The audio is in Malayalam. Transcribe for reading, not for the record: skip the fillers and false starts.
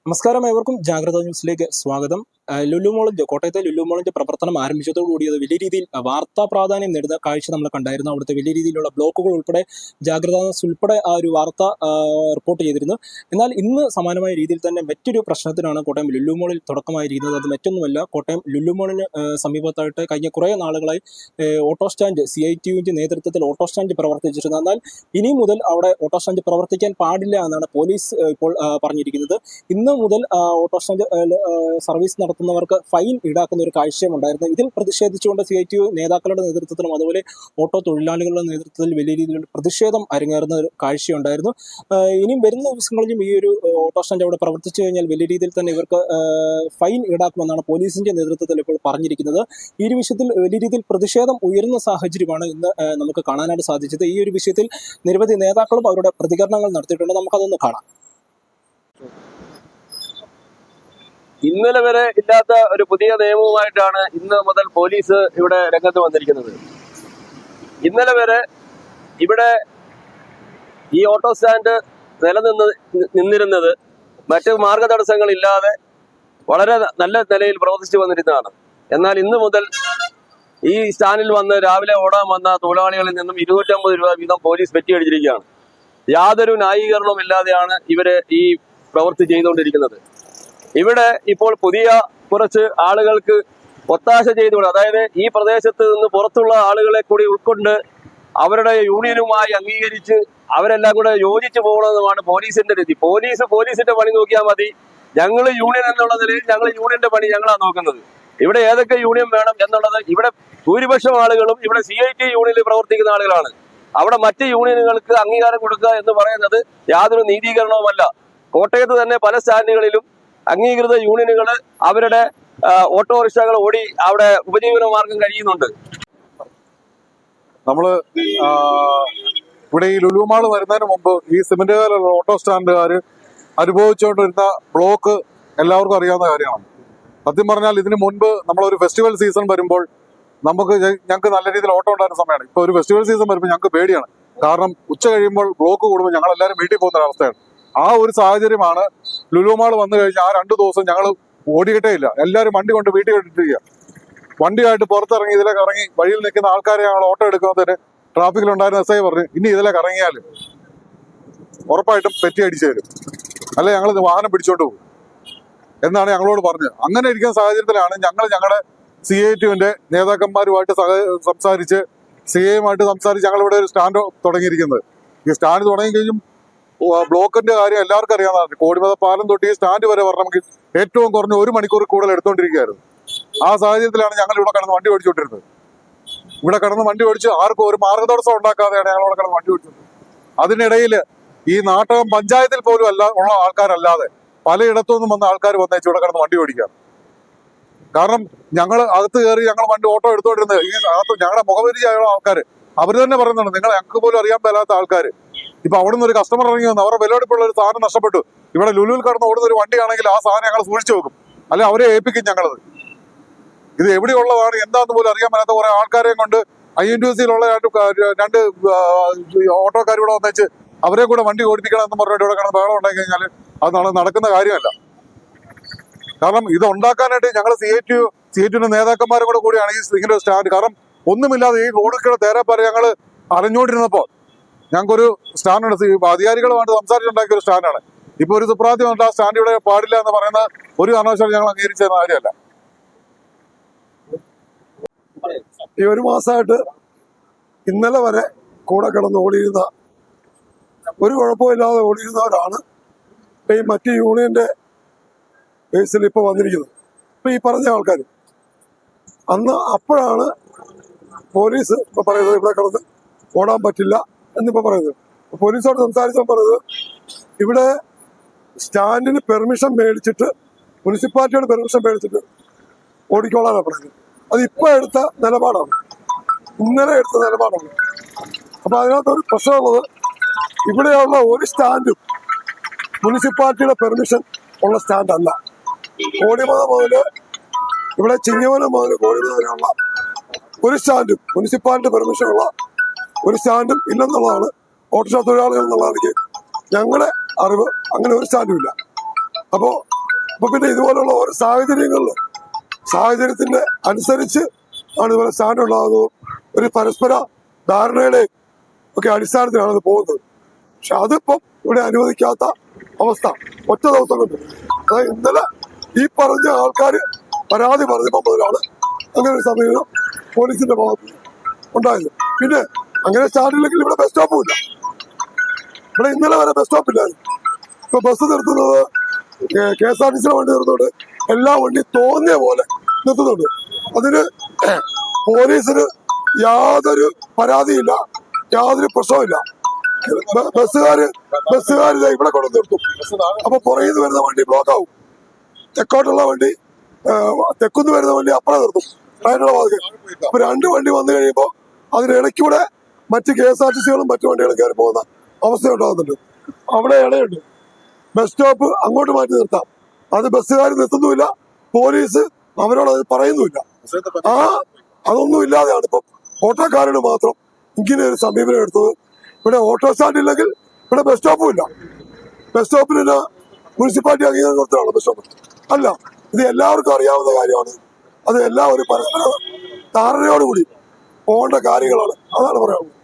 നമസ്കാരം, ഏവർക്കും ജാഗ്രത ന്യൂസിലേക്ക് സ്വാഗതം. ലുലു മോളിന്റെ കോട്ടയത്തെ ലുലു മോളിന്റെ പ്രവർത്തനം ആരംഭിച്ചതോടുകൂടി അത് വലിയ രീതിയിൽ വാർത്താ പ്രാധാന്യം നേടുന്ന കാഴ്ച നമ്മൾ കണ്ടായിരുന്നു. അവിടുത്തെ വലിയ രീതിയിലുള്ള ബ്ലോക്കുകൾ ഉൾപ്പെടെ ജാഗ്രത ന്യൂസ് ഉൾപ്പെടെ ആ ഒരു വാർത്ത റിപ്പോർട്ട് ചെയ്തിരുന്നു. എന്നാൽ ഇന്ന് സമാനമായ രീതിയിൽ തന്നെ മറ്റൊരു പ്രശ്നത്തിനാണ് കോട്ടയം ലുലു മോളിൽ തുടക്കമായിരിക്കുന്നത്. അത് മറ്റൊന്നുമല്ല, കോട്ടയം ലുലു മോളിന് സമീപത്തായിട്ട് കഴിഞ്ഞ കുറേ നാളുകളായി ഓട്ടോ സ്റ്റാൻഡ് CITUവിന്റെ നേതൃത്വത്തിൽ ഓട്ടോ സ്റ്റാൻഡ് പ്രവർത്തിച്ചിരുന്നു. എന്നാൽ ഇനി മുതൽ അവിടെ ഓട്ടോ സ്റ്റാൻഡ് പ്രവർത്തിക്കാൻ പാടില്ല എന്നാണ് പോലീസ് ഇപ്പോൾ പറഞ്ഞിരിക്കുന്നത്. ഇന്ന് മുതൽ ഓട്ടോ സ്റ്റാൻഡ് സർവീസ് നടത്തുന്നവർക്ക് ഫൈൻ ഈടാക്കുന്ന ഒരു കാഴ്ചയുണ്ടായിരുന്നു. ഇതിൽ പ്രതിഷേധിച്ചുകൊണ്ട് CITU നേതാക്കളുടെ നേതൃത്വത്തിലും അതുപോലെ ഓട്ടോ തൊഴിലാളികളുടെ നേതൃത്വത്തിൽ വലിയ രീതിയിലുള്ള പ്രതിഷേധം അരങ്ങേറുന്ന ഒരു കാഴ്ചയുണ്ടായിരുന്നു. ഇനിയും വരുന്ന ദിവസങ്ങളിലും ഈ ഒരു ഓട്ടോ സ്റ്റാൻഡ് അവിടെ പ്രവർത്തിച്ചു കഴിഞ്ഞാൽ വലിയ രീതിയിൽ തന്നെ ഇവർക്ക് ഫൈൻ ഈടാക്കുമെന്നാണ് പോലീസിന്റെ നേതൃത്വത്തിൽ ഇപ്പോൾ പറഞ്ഞിരിക്കുന്നത്. ഈ ഒരു വിഷയത്തിൽ വലിയ രീതിയിൽ പ്രതിഷേധം ഉയരുന്ന സാഹചര്യമാണ് ഇന്ന് നമുക്ക് കാണാനായിട്ട് സാധിച്ചത്. ഈ ഒരു വിഷയത്തിൽ നിരവധി നേതാക്കളും അവരുടെ പ്രതികരണങ്ങൾ നടത്തിയിട്ടുണ്ട്. നമുക്കതൊന്ന് കാണാം. ഇന്നലെ വരെ ഇല്ലാത്ത ഒരു പുതിയ നിയമവുമായിട്ടാണ് ഇന്ന് മുതൽ പോലീസ് ഇവിടെ രംഗത്ത് വന്നിരിക്കുന്നത്. ഇന്നലെ വരെ ഇവിടെ ഈ ഓട്ടോ സ്റ്റാൻഡ് നിന്നിരുന്നത് മറ്റ് മാർഗതടസ്സങ്ങളില്ലാതെ വളരെ നല്ല നിലയിൽ പ്രവർത്തിച്ചു വന്നിരുന്നതാണ്. എന്നാൽ ഇന്ന് മുതൽ ഈ സ്റ്റാൻഡിൽ വന്ന് രാവിലെ ഓടാൻ വന്ന തൊഴിലാളികളിൽ നിന്നും 250 രൂപ വീതം പോലീസ് വെട്ടിയടിച്ചിരിക്കുകയാണ്. യാതൊരു ന്യായീകരണവും ഇല്ലാതെയാണ് ഇവര് ഈ പ്രവൃത്തി ചെയ്തുകൊണ്ടിരിക്കുന്നത്. ഇവിടെ ഇപ്പോൾ പുതിയ കുറച്ച് ആളുകൾക്ക് ഒത്താശ ചെയ്തുകൊണ്ട്, അതായത് ഈ പ്രദേശത്ത് നിന്ന് പുറത്തുള്ള ആളുകളെ കൂടി ഉൾക്കൊണ്ട് അവരുടെ യൂണിയനുമായി അംഗീകരിച്ച് അവരെല്ലാം കൂടെ യോജിച്ചു പോകണമെന്നുമാണ് പോലീസിന്റെ രീതി. പോലീസിന്റെ പണി നോക്കിയാൽ മതി. ഞങ്ങൾ യൂണിയൻ എന്നുള്ള നിലയിൽ ഞങ്ങൾ യൂണിയന്റെ പണി ഞങ്ങളാണ് നോക്കുന്നത്. ഇവിടെ ഏതൊക്കെ യൂണിയൻ വേണം എന്നുള്ളത്, ഇവിടെ ഭൂരിപക്ഷം ആളുകളും ഇവിടെ CIT യൂണിയനിൽ പ്രവർത്തിക്കുന്ന ആളുകളാണ്. അവിടെ മറ്റ് യൂണിയനുകൾക്ക് അംഗീകാരം കൊടുക്കുക എന്ന് പറയുന്നത് യാതൊരു നീതീകരണവുമല്ല. കോട്ടയത്ത് തന്നെ പല സ്റ്റാൻഡുകളിലും അംഗീകൃത യൂണിയനുകൾ അവരുടെ ഓട്ടോറിക്ഷകൾ ഓടി അവിടെ ഉപജീവന മാർഗം കഴിയുന്നുണ്ട്. നമ്മള് ഇവിടെ ഈ ലുലു മാള് വരുന്നതിന് മുമ്പ് ഈ സിമന്റ് ഓട്ടോ സ്റ്റാൻഡുകാർ അനുഭവിച്ചുകൊണ്ടിരുന്ന ബ്ലോക്ക് എല്ലാവർക്കും അറിയാവുന്ന കാര്യമാണ്. സത്യം പറഞ്ഞാൽ ഇതിന് മുൻപ് നമ്മളൊരു ഫെസ്റ്റിവൽ സീസൺ വരുമ്പോൾ ഞങ്ങൾക്ക് നല്ല രീതിയിൽ ഓട്ടോ ഉണ്ടായിരുന്ന സമയമാണ്. ഇപ്പൊ ഒരു ഫെസ്റ്റിവൽ സീസൺ വരുമ്പോൾ ഞങ്ങൾക്ക് പേടിയാണ്. കാരണം ഉച്ച കഴിയുമ്പോൾ ബ്ലോക്ക് കൂടുമ്പോൾ ഞങ്ങൾ എല്ലാവരും വീട്ടിൽ പോകുന്ന ഒരവസ്ഥയാണ്. ആ ഒരു സാഹചര്യമാണ് ലുലു മാൾ വന്നു കഴിഞ്ഞാൽ ആ 2 ദിവസം ഞങ്ങൾ ഓടിയിട്ടേ ഇല്ല. എല്ലാവരും വണ്ടി കൊണ്ട് വീട്ടിൽ ഇട്ടിരിക്കുക. വണ്ടിയായിട്ട് പുറത്തിറങ്ങി ഇതിലേക്ക് ഇറങ്ങി വഴിയിൽ നിൽക്കുന്ന ആൾക്കാരെ ഞങ്ങൾ ഓട്ടോ എടുക്കുന്നതിന് ട്രാഫിക്കിലുണ്ടായിരുന്ന SI പറഞ്ഞു, ഇനി ഇതിലേക്ക് ഇറങ്ങിയാൽ ഉറപ്പായിട്ടും പെറ്റി അടിച്ചു തരും, അല്ലെ ഞങ്ങൾ വാഹനം പിടിച്ചോണ്ട് പോകും എന്നാണ് ഞങ്ങളോട് പറഞ്ഞത്. അങ്ങനെ ഇരിക്കുന്ന സാഹചര്യത്തിലാണ് ഞങ്ങളുടെ CITUവിന്റെ നേതാക്കന്മാരുമായിട്ട് സംസാരിച്ച് CIയുമായിട്ട് സംസാരിച്ച് ഞങ്ങളിവിടെ ഒരു സ്റ്റാൻഡ് തുടങ്ങിയിരിക്കുന്നത്. ഈ സ്റ്റാൻഡ് തുടങ്ങി കഴിഞ്ഞും ബ്ലോക്കിന്റെ കാര്യം എല്ലാവർക്കും അറിയാവുന്നതാണ്. കോടിമത പാലം തൊട്ട് ഈ സ്റ്റാൻഡ് വരെ വരണമെങ്കിൽ ഏറ്റവും കുറഞ്ഞ 1 മണിക്കൂർ കൂടുതൽ എടുത്തുകൊണ്ടിരിക്കുകയായിരുന്നു. ആ സാഹചര്യത്തിലാണ് ഞങ്ങൾ ഇവിടെ കിടന്ന് വണ്ടി ഓടിച്ചുകൊണ്ടിരുന്നത്. ഇവിടെ കിടന്ന് വണ്ടി ഓടിച്ച് ആർക്കും ഒരു മാർഗതടസ്സം ഉണ്ടാക്കാതെയാണ് ഞങ്ങൾ ഇവിടെ കിടന്ന് വണ്ടി ഓടിച്ചോണ്ടിരുന്നത്. അതിനിടയിൽ ഈ നാട്ടകം പഞ്ചായത്തിൽ പോലും ഉള്ള ആൾക്കാരല്ലാതെ പലയിടത്തു നിന്നും വന്ന ആൾക്കാർ വന്നേച്ച് ഇവിടെ കിടന്ന് വണ്ടി ഓടിക്കാം. കാരണം ഞങ്ങൾ അകത്ത് കയറി ഞങ്ങൾ വണ്ടി ഓട്ടോ എടുത്തോണ്ടിരുന്നത് ഈ അകത്ത് ഞങ്ങളുടെ മുഖപരിചയമുള്ള ആൾക്കാർ അവർ തന്നെ പറയുന്നുണ്ട്, നിങ്ങൾ ഞങ്ങൾക്ക് പോലും അറിയാൻ മേലാത്ത ആൾക്കാർ. ഇപ്പൊ അവിടെ നിന്ന് ഒരു കസ്റ്റമർ ഇറങ്ങി വന്നു, അവരുടെ വിലപിടിപ്പുള്ള ഒരു സാധനം നഷ്ടപ്പെട്ടു. ഇവിടെ ലുലുവിൽ കടന്ന് ഓടുന്ന ഒരു വണ്ടിയാണെങ്കിൽ ആ സാധനം ഞങ്ങൾ സൂക്ഷിച്ചു വെക്കും, അല്ലെ അവരെ ഏൽപ്പിക്കും ഞങ്ങളത്. ഇത് എവിടെയുള്ളതാണ് എന്താന്ന് പോലും അറിയാൻ മേലാത്ത കുറെ ആൾക്കാരെയും കൊണ്ട് INTUCയിലുള്ള 2 ഓട്ടോക്കാർ ഇവിടെ വന്നേച്ച് അവരെ കൂടെ വണ്ടി ഓടിപ്പിക്കണം എന്ന് പറഞ്ഞിട്ട് ഇവിടെ കിടന്ന് ബഹളം ഉണ്ടാക്കി കഴിഞ്ഞാൽ അത് നടക്കുന്ന കാര്യമല്ല. കാരണം ഇത് ഉണ്ടാക്കാനായിട്ട് ഞങ്ങൾ CITUവിന്റെ നേതാക്കന്മാരും കൂടിയാണ് ഈ ഇങ്ങനെ ഒരു സ്റ്റാൻഡ്. കാരണം ഒന്നുമില്ലാതെ ഈ റോഡിൽ തേരാപ്പാര ഞങ്ങൾ അറിഞ്ഞുകൊണ്ടിരുന്നപ്പോൾ ഞങ്ങൾക്കൊരു സ്റ്റാൻഡുണ്ട്, അധികാരികളുമായിട്ട് സംസാരിച്ചുണ്ടാക്കിയ ഒരു സ്റ്റാൻഡാണ്. ഇപ്പൊ ഒരു സുപ്രാതി വന്നിട്ട് ആ സ്റ്റാൻഡ് ഇവിടെ പാടില്ല എന്ന് പറയുന്ന ഒരു കാരണവശാലും ഞങ്ങൾ അംഗീകരിച്ചെന്ന കാര്യമല്ല. ഈ 1 മാസമായിട്ട് ഇന്നലെ വരെ കൂടെ കിടന്ന് ഓടിയിരുന്ന, ഒരു കുഴപ്പമില്ലാതെ ഓടിയിരുന്നവരാണ് ഈ മറ്റ് യൂണിയന്റെ ബേസിൽ ഇപ്പൊ വന്നിരിക്കുന്നത്. ഇപ്പൊ ഈ പറഞ്ഞ ആൾക്കാർ അപ്പോഴാണ് പോലീസ് ഇപ്പൊ പറയുന്നത് ഇവിടെ കിടന്ന് ഓടാൻ പറ്റില്ല എന്നിപ്പോ പറയുന്നത്. പോലീസോട് സംസാരിച്ചപ്പോൾ പറയുന്നത് ഇവിടെ സ്റ്റാൻഡിന് പെർമിഷൻ മേടിച്ചിട്ട്, മുനിസിപ്പാലിറ്റിയുടെ പെർമിഷൻ മേടിച്ചിട്ട് ഓടിക്കോളാനാണ് പറയുന്നത്. അത് ഇപ്പൊ എടുത്ത നിലപാടാണ്, ഇന്നലെ എടുത്ത നിലപാടാണ്. അപ്പൊ അതിനകത്തൊരു പ്രശ്നമുള്ളത്, ഇവിടെയുള്ള ഒരു സ്റ്റാൻഡും മുനിസിപ്പാലിറ്റിയുടെ പെർമിഷൻ ഉള്ള സ്റ്റാൻഡ് അല്ല. കോടിമത മുതല് ഇവിടെ ചിങ്ങവനം മുതൽ കോടിമത വരെയുള്ള ഒരു സ്റ്റാൻഡും മുനിസിപ്പാലിറ്റി പെർമിഷൻ ഉള്ള ഒരു സ്റ്റാൻഡും ഇല്ലെന്നുള്ളതാണ് ഓട്ടോറിക്ഷ തൊഴിലാളികൾ എന്നുള്ള എനിക്ക് ഞങ്ങളുടെ അറിവ്. അങ്ങനെ ഒരു സ്റ്റാൻഡും ഇല്ല. അപ്പോൾ അപ്പൊ പിന്നെ ഇതുപോലുള്ള ഓരോ സാഹചര്യത്തിന്റെ അനുസരിച്ച് ആണ് ഇതുപോലെ സ്റ്റാൻഡ് ഉണ്ടാകുന്നതും ഒരു പരസ്പര ധാരണയുടെ ഒക്കെ അടിസ്ഥാനത്തിലാണ് ഇത് പോകുന്നത്. പക്ഷെ അതിപ്പം ഇവിടെ അനുവദിക്കാത്ത അവസ്ഥ ഒറ്റ ദിവസം കൊണ്ട്. അതായത് ഇന്നലെ ഈ പറഞ്ഞ ആൾക്കാർ പരാതി പറഞ്ഞപ്പോൾ മുതലാണ് അങ്ങനെ ഒരു സമീപനം പോലീസിന്റെ ഭാഗത്ത് ഉണ്ടായത്. പിന്നെ അങ്ങനെ സ്റ്റാൻഡില്ലെങ്കിൽ ഇവിടെ ബസ് സ്റ്റോപ്പും ഇല്ല. ഇവിടെ ഇന്നലെ വരെ ബസ് സ്റ്റോപ്പില്ലായിരുന്നു. ഇപ്പൊ ബസ് നിർത്തുന്നത് KSRTC വണ്ടി നിർത്തുന്നുണ്ട്, എല്ലാ വണ്ടി തോന്നിയ പോലെ നിർത്തുന്നുണ്ട്. അതിന് പോലീസിന് യാതൊരു പരാതിയില്ല, യാതൊരു പ്രശ്നവുമില്ല. ബസ്സുകാര് ഇവിടെ കൊണ്ട് നിർത്തും. അപ്പൊ പുറകിൽ നിന്ന് വരുന്ന വണ്ടി ബ്ലോക്ക് ആവും. തെക്കോട്ടുള്ള വണ്ടി തെക്കുന്ന് വരുന്ന വണ്ടി അപ്പുറം നിർത്തും ട്രെയിനുള്ള ഭാഗത്ത്. അപ്പൊ രണ്ട് വണ്ടി വന്നു കഴിയുമ്പോൾ അതിനിടയ്ക്കൂടെ മറ്റ് KSRTCകളും മറ്റു വണ്ടികളും കയറി പോകുന്ന അവസ്ഥ ഉണ്ടാകുന്നുണ്ട്. അവിടെ ഇടയുണ്ട്. ബസ് സ്റ്റോപ്പ് അങ്ങോട്ട് മാറ്റി നിർത്താം, അത് ബസ്സുകാർ നിർത്തുന്നുമില്ല, പോലീസ് അവരോട് അത് പറയുന്നുമില്ല. അതൊന്നും ഇല്ലാതെയാണ് ഇപ്പം ഓട്ടോക്കാരോട് മാത്രം ഇങ്ങനെ ഒരു സമീപനം എടുത്തത്. ഇവിടെ ഓട്ടോ സ്റ്റാൻഡ് ഇല്ലെങ്കിൽ ഇവിടെ ബസ് സ്റ്റോപ്പും ഇല്ല. ബസ് സ്റ്റോപ്പിന് മുനിസിപ്പാലിറ്റി അംഗീകാരം കൊടുത്തതാണ് ബസ് സ്റ്റോപ്പ് അല്ല. ഇത് എല്ലാവർക്കും അറിയാവുന്ന കാര്യമാണ്. അത് എല്ലാവരും പരസ്പര ധാരണയോടുകൂടി പോകേണ്ട കാര്യങ്ങളാണ്. അതാണ് പറയാനുള്ളത്.